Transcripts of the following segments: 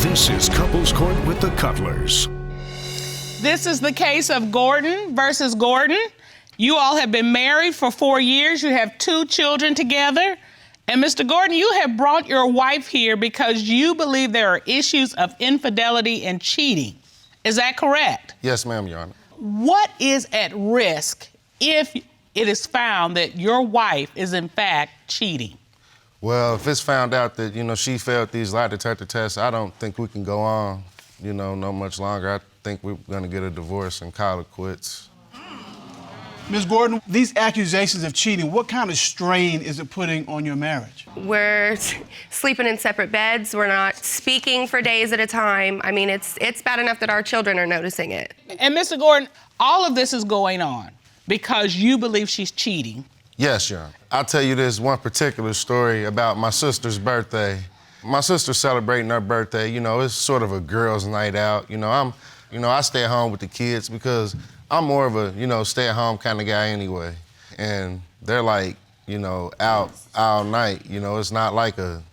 This is Couples Court with the Cutlers. This is the case of Gordon versus Gordon. You all have been married for 4 years. You have 2 children together. And Mr. Gordon, you have brought your wife here because you believe there are issues of infidelity and cheating. Is that correct? Yes, ma'am, Your Honor. What is at risk if it is found that your wife is in fact cheating? Well, if it's found out that, she failed these lie detector tests, I don't think we can go on, no much longer. I think we're gonna get a divorce and call it quits. Ms. Gordon, these accusations of cheating, what kind of strain is it putting on your marriage? We're sleeping in separate beds. We're not speaking for days at a time. I mean, it's bad enough that our children are noticing it. And Mr. Gordon, all of this is going on because you believe she's cheating. Yes, Your Honor. I'll tell you this one particular story about my sister's birthday. My sister's celebrating her birthday. It's sort of a girls' night out. I stay at home with the kids because I'm more of a, stay-at-home kind of guy anyway. And they're like, out all night. It's not like a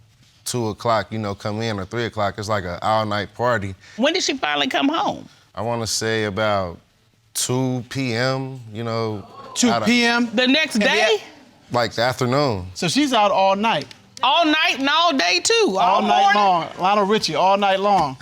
2 o'clock, come in or 3 o'clock. It's like an all-night party. When did she finally come home? I want to say about 2 p.m., 2 p.m.? The next day? Like the afternoon. So she's out all night. All night and all day, too? All night long. Lionel Richie, all night long.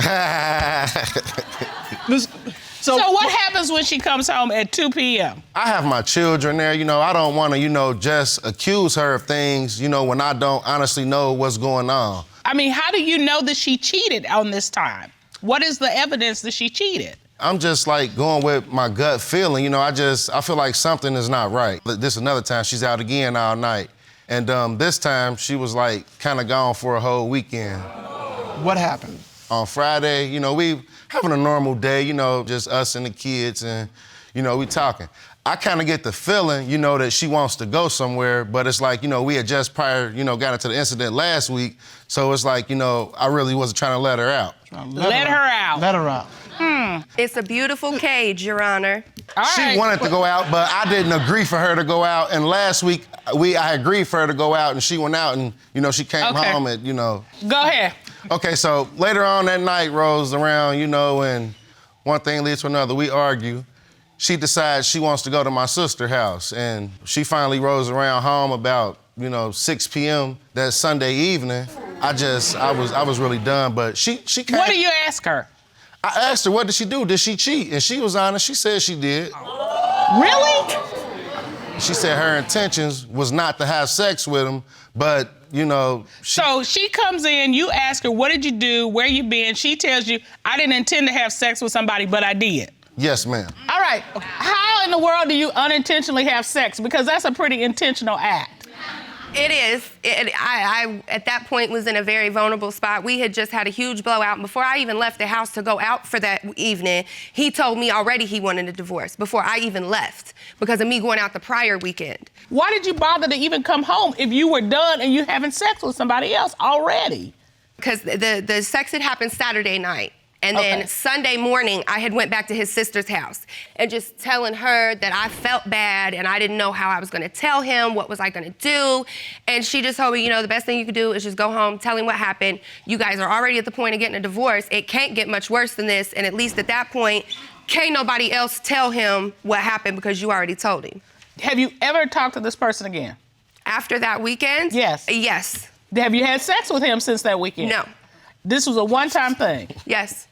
So what happens when she comes home at 2 p.m.? I have my children there. I don't want to, just accuse her of things, when I don't honestly know what's going on. I mean, how do you know that she cheated on this time? What is the evidence that she cheated? I'm just like going with my gut feeling. I feel like something is not right. This another time she's out again all night. And this time she was like kind of gone for a whole weekend. What happened? On Friday, we having a normal day, just us and the kids and, we talking. I kind of get the feeling, that she wants to go somewhere, but it's like, we had just prior, got into the incident last week. So it's like, I really wasn't trying to let her out. Let her out. Let her out. It's a beautiful cage, Your Honor. She wanted to go out, but I didn't agree for her to go out. And last week, I agreed for her to go out, and she went out, and, she came home at, Go ahead. Okay, so later on that night rolls around, and one thing leads to another. We argue. She decides she wants to go to my sister's house, and she finally rolls around home about, 6 p.m. that Sunday evening. I was really done, but she came. What do you ask her? I asked her, what did she do? Did she cheat? And she was honest. She said she did. Really? She said her intentions was not to have sex with him, but, So she comes in, you ask her, what did you do? Where you been? She tells you, I didn't intend to have sex with somebody, but I did. Yes, ma'am. All right. How in the world do you unintentionally have sex? Because that's a pretty intentional act. It is. I at that point, was in a very vulnerable spot. We had just had a huge blowout. And before I even left the house to go out for that evening, he told me already he wanted a divorce before I even left because of me going out the prior weekend. Why did you bother to even come home if you were done and you having sex with somebody else already? Because the sex had happened Saturday night. And then Sunday morning, I had went back to his sister's house and just telling her that I felt bad and I didn't know how I was gonna tell him, what was I gonna do. And she just told me, the best thing you could do is just go home, tell him what happened. You guys are already at the point of getting a divorce. It can't get much worse than this. And at least at that point, can't nobody else tell him what happened because you already told him. Have you ever talked to this person again? After that weekend? Yes. Yes. Have you had sex with him since that weekend? No. This was a one-time thing? Yes.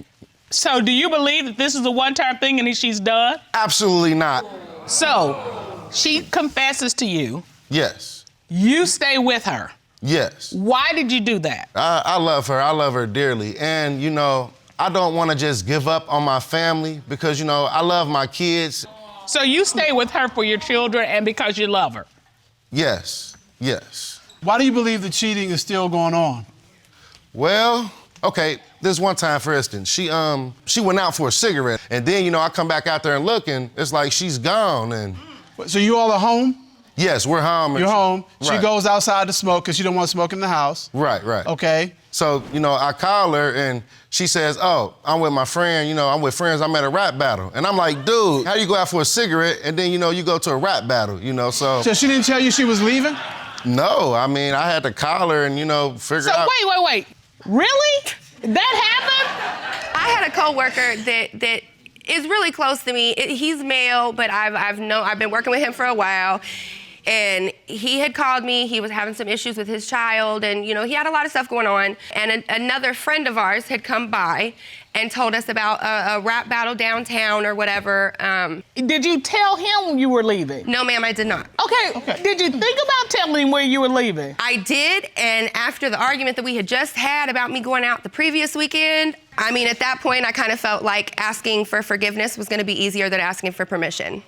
So do you believe that this is a one-time thing and she's done? Absolutely not. So she confesses to you. Yes. You stay with her. Yes. Why did you do that? I love her. I love her dearly. And, I don't want to just give up on my family because, I love my kids. So you stay with her for your children and because you love her? Yes. Yes. Why do you believe the cheating is still going on? Well, okay, this one time, for instance, she went out for a cigarette, and then, I come back out there and look, and it's like she's gone, and... So you all are home? Yes, we're home. You're home. She Right. goes outside to smoke because she don't want to smoke in the house. Right. Okay. So, I call her, and she says, oh, I'm with my friend, I'm with friends, I'm at a rap battle. And I'm like, dude, how do you go out for a cigarette, and then, you go to a rap battle, so... So she didn't tell you she was leaving? No, I mean, I had to call her and, figure out... So wait. Really? That happened? a coworker that is really close to me. He's male, but I've been working with him for a while. And he had called me. He was having some issues with his child, and he had a lot of stuff going on. And another friend of ours had come by and told us about a rap battle downtown or whatever. Did you tell him when you were leaving? No, ma'am, I did not. Okay. Did you think about telling him where you were leaving? I did, and after the argument that we had just had about me going out the previous weekend, I mean, at that point, I kind of felt like asking for forgiveness was going to be easier than asking for permission.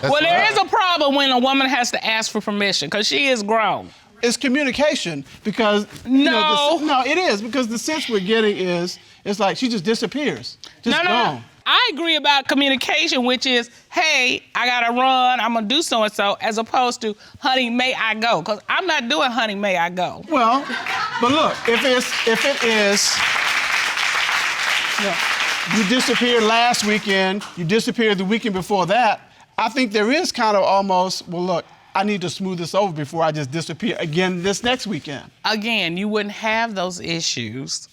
Well, there is a problem when a woman has to ask for permission, because she is grown. It's communication, because No. no, it is, because the sense we're getting is it's like she just disappears, just gone. I agree about communication, which is, hey, I gotta run, I'm gonna do so and so, as opposed to, honey, may I go? Because I'm not doing, honey, may I go. Well, but look, if it is, you disappeared last weekend, you disappeared the weekend before that. I think there is kind of almost, well, look, I need to smooth this over before I just disappear again this next weekend. Again, you wouldn't have those issues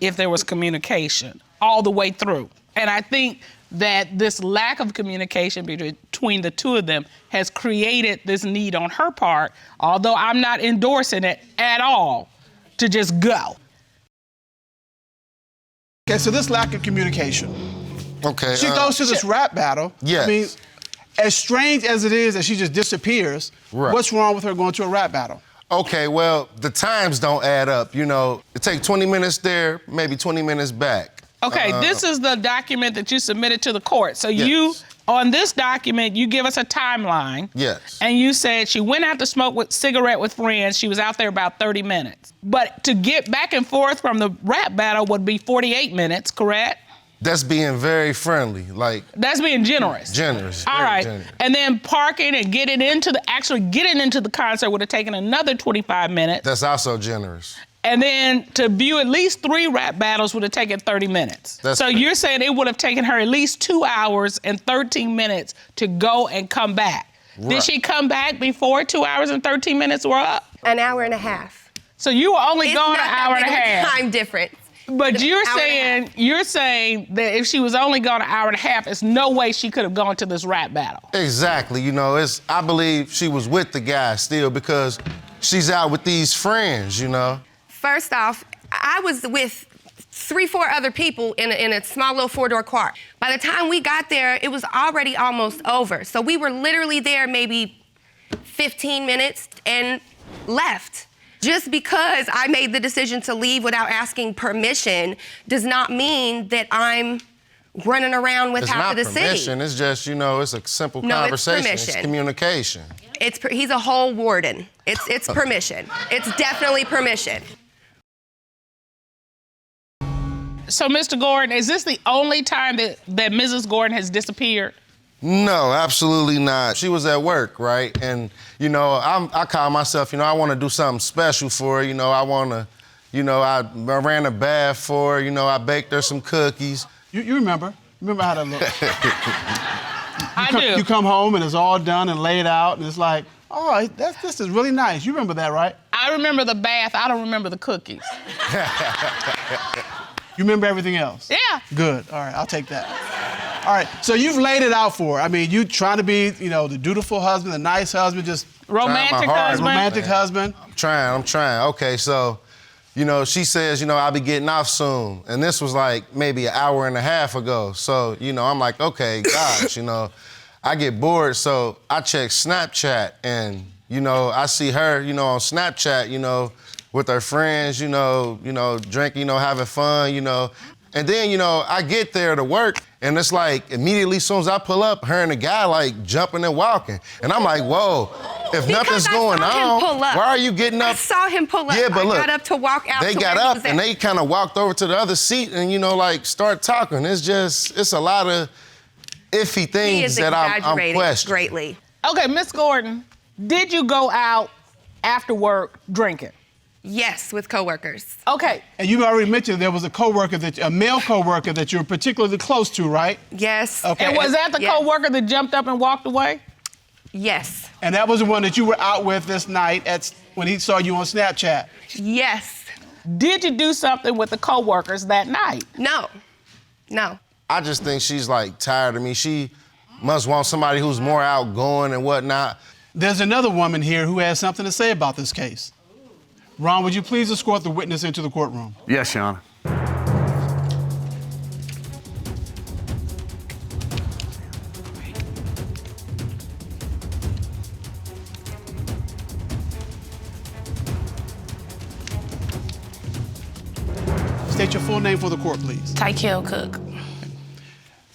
if there was communication all the way through. And I think that this lack of communication between the two of them has created this need on her part, although I'm not endorsing it at all, to just go. Okay, so this lack of communication. Okay. She goes to this rap battle. Yes. I mean, as strange as it is that she just disappears, Right. What's wrong with her going to a rap battle? Okay, well, the times don't add up. It takes 20 minutes there, maybe 20 minutes back. Okay, this is the document that you submitted to the court. So Yes. on this document, you give us a timeline. Yes. And you said she went out to smoke cigarette with friends. She was out there about 30 minutes. But to get back and forth from the rap battle would be 48 minutes, correct? That's being very friendly, That's being generous. generous. All very right. generous. And then parking and getting into the concert would have taken another 25 minutes. That's also generous. And then to view at least 3 rap battles would have taken 30 minutes. That's so correct. you're saying it would have taken her at least 2 hours and 13 minutes to go and come back. Did Right. she come back before 2 hours and 13 minutes were up? An hour and a half. So you were only It's gone not an that hour and a big of half. time difference. But you're Hour and saying that if she was only gone an hour and a half, there's no way she could have gone to this rap battle. Exactly. I believe she was with the guy still because she's out with these friends, First off, I was with 3-4 other people in a small little 4-door car. By the time we got there, it was already almost over. So we were literally there maybe 15 minutes and left. Just because I made the decision to leave without asking permission does not mean that I'm running around with half of the city. It's not permission. It's just, it's a simple conversation. It's permission. Communication. He's a whole warden. It's permission. It's definitely permission. So, Mr. Gordon, is this the only time that Mrs. Gordon has disappeared? No, absolutely not. She was at work, right? And, I call myself, I want to do something special for her. I want to, I ran a bath for her. I baked her some cookies. You remember how that looked. I do. You come home and it's all done and laid out, and it's like, oh, this is really nice. You remember that, right? I remember the bath. I don't remember the cookies. You remember everything else? Yeah. Good. All right, I'll take that. All right, so you've laid it out for her. I mean, you trying to be, the dutiful husband, the nice husband, just Romantic husband. romantic husband. I'm trying. Okay, so, she says, I'll be getting off soon. And this was like maybe an hour and a half ago. So, I'm like, okay, gosh, I get bored. So I check Snapchat and, I see her, on Snapchat, with her friends, drinking, having fun, And then, I get there to work and it's like immediately as soon as I pull up, her and the guy like jumping and walking. And I'm like, whoa, if nothing's going on, why are you getting up? I saw him pull up. Yeah, but look, I got up to walk out. They got up and they kind of walked over to the other seat and, start talking. It's a lot of iffy things that I'm questioning. Greatly. Okay, Miss Gordon, did you go out after work drinking? Yes, with coworkers. Okay. And you already mentioned there was a male coworker that you were particularly close to, right? Yes. Okay. And was that the coworker that jumped up and walked away? Yes. And that was the one that you were out with this night when he saw you on Snapchat? Yes. Did you do something with the coworkers that night? No. I just think she's like tired of me. She must want somebody who's more outgoing and whatnot. There's another woman here who has something to say about this case. Ron, would you please escort the witness into the courtroom? Yes, Your Honor. State your full name for the court, please. Tykel Cook.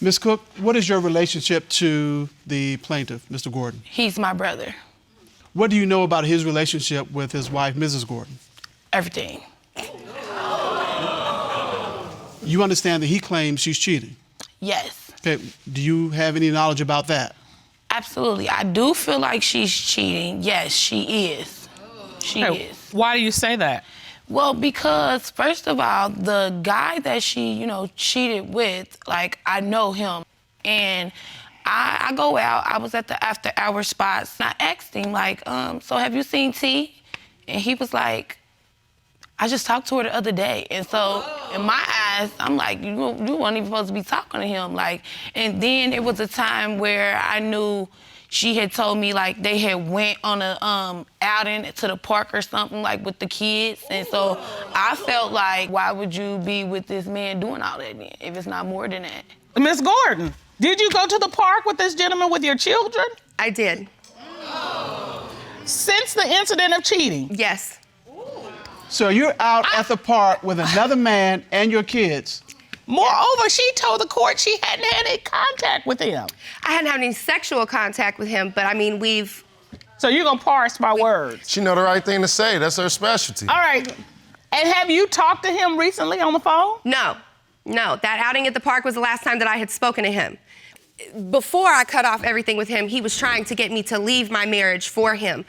Ms. Cook, what is your relationship to the plaintiff, Mr. Gordon? He's my brother. What do you know about his relationship with his wife, Mrs. Gordon? Everything. You understand that he claims she's cheating? Yes. Okay, do you have any knowledge about that? Absolutely. I do feel like she's cheating. Yes, she is. She is. Why do you say that? Well, because first of all, the guy that she, cheated with, like, I know him. And I go out, I was at the after hour spots, and I asked him, like, so have you seen T? And he was like, I just talked to her the other day. And so in my eyes, I'm like, you weren't even supposed to be talking to him. Like, and then it was a time where I knew she had told me, like, they had went on a outing to the park or something, like, with the kids. And so I felt like, why would you be with this man doing all that then, if it's not more than that? Ms. Gordon, did you go to the park with this gentleman with your children? I did. Since the incident of cheating? Yes. So you're out at the park with another man and your kids. Moreover, she told the court she hadn't had any contact with him. I hadn't had any sexual contact with him, but I mean, we've... So you're gonna parse my words. She know the right thing to say. That's her specialty. All right. And have you talked to him recently on the phone? No. That outing at the park was the last time that I had spoken to him. Before I cut off everything with him, he was trying to get me to leave my marriage for him.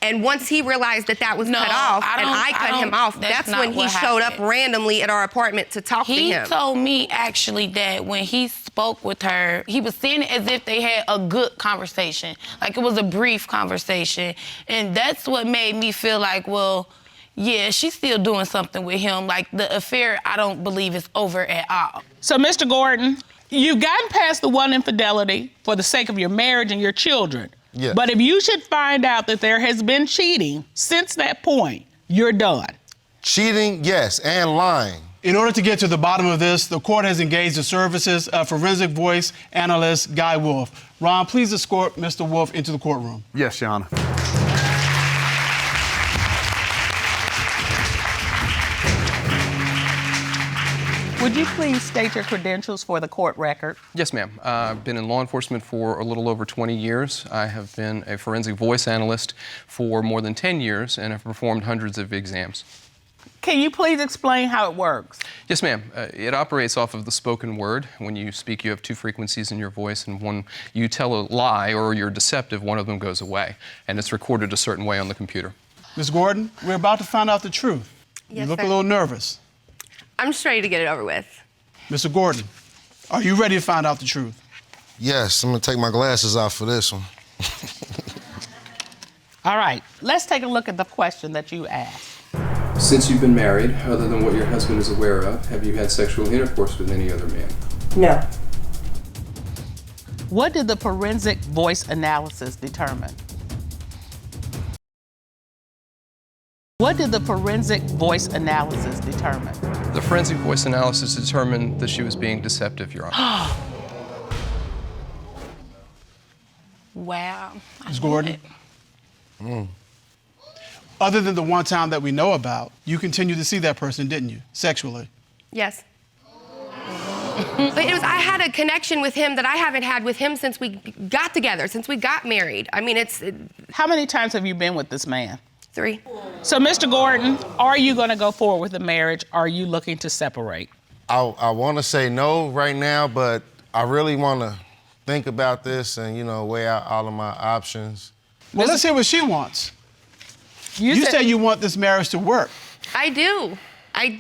And once he realized that was cut off and I cut him off, that's when he showed up randomly at our apartment to talk to him. He told me, actually, that when he spoke with her, he was saying it as if they had a good conversation. Like, it was a brief conversation. And that's what made me feel like, well, yeah, she's still doing something with him. Like, the affair, I don't believe is over at all. So, Mr. Gordon, you've gotten past the one infidelity for the sake of your marriage and your children. Yeah. But if you should find out that there has been cheating since that point, you're done. Cheating, yes, and lying. In order to get to the bottom of this, the court has engaged the services of forensic voice analyst Guy Wolf. Ron, please escort Mr. Wolf into the courtroom. Yes, Your Honor. Would you please state your credentials for the court record? Yes, ma'am. I've been in law enforcement for a little over 20 years. I have been a forensic voice analyst for more than 10 years and have performed hundreds of exams. Can you please explain how it works? Yes, ma'am. It operates off of the spoken word. When you speak, you have two frequencies in your voice, and when you tell a lie or you're deceptive, one of them goes away, and it's recorded a certain way on the computer. Ms. Gordon, we're about to find out the truth. Yes, you look sir. a little nervous. I'm just ready to get it over with. Mr. Gordon, are you ready to find out the truth? Yes, I'm gonna take my glasses off for this one. All right, let's take a look at the question that you asked. Since you've been married, other than what your husband is aware of, have you had sexual intercourse with any other man? No. What did the forensic voice analysis determine? What did the forensic voice analysis determine? The forensic voice analysis determined that she was being deceptive, Your Honor. Wow. Ms. Gordon? Other than the one time that we know about, you continued to see that person, didn't you, sexually? Yes. But I had a connection with him that I haven't had with him since we got together, since we got married. I mean, How many times have you been with this man? 3. So, Mr. Gordon, are you going to go forward with the marriage? Are you looking to separate? I want to say no right now, but I really want to think about this and, weigh out all of my options. Well, let's hear what she wants. You You said you want this marriage to work. I do.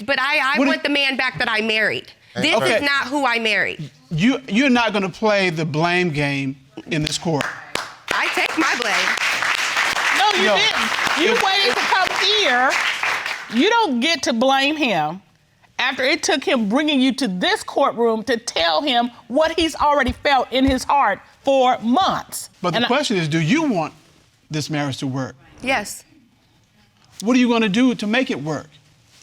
But I What want the man back that I married. This Okay. is not who I married. You're not going to play the blame game in this court. I take my blame. No, you No. didn't. You waited to come here. You don't get to blame him after it took him bringing you to this courtroom to tell him what he's already felt in his heart for months. But the question is, do you want this marriage to work? Yes. What are you going to do to make it work?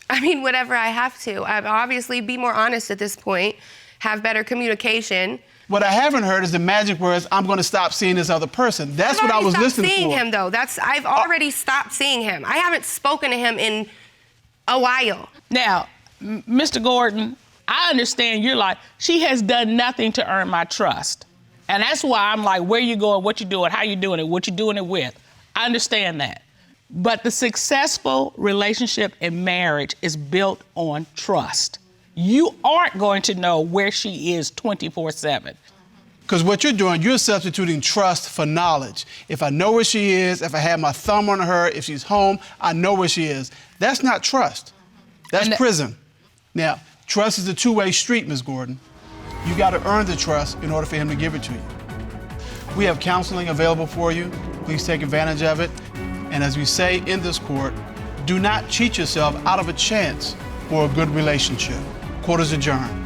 I mean, whatever I have to. I'd obviously be more honest at this point, have better communication. What I haven't heard is the magic words, I'm going to stop seeing this other person. That's what I was listening for. I've already stopped seeing him, though. I've already stopped seeing him. I haven't spoken to him in a while. Now, Mr. Gordon, I understand you're like, she has done nothing to earn my trust. And that's why I'm like, where you going, what you doing, how you doing it, what you doing it with. I understand that. But the successful relationship and marriage is built on trust. You aren't going to know where she is 24/7. Because what you're doing, you're substituting trust for knowledge. If I know where she is, if I have my thumb on her, if she's home, I know where she is. That's not trust. That's prison. Now, trust is a two-way street, Ms. Gordon. You got to earn the trust in order for him to give it to you. We have counseling available for you. Please take advantage of it. And as we say in this court, do not cheat yourself out of a chance for a good relationship. Court is adjourned.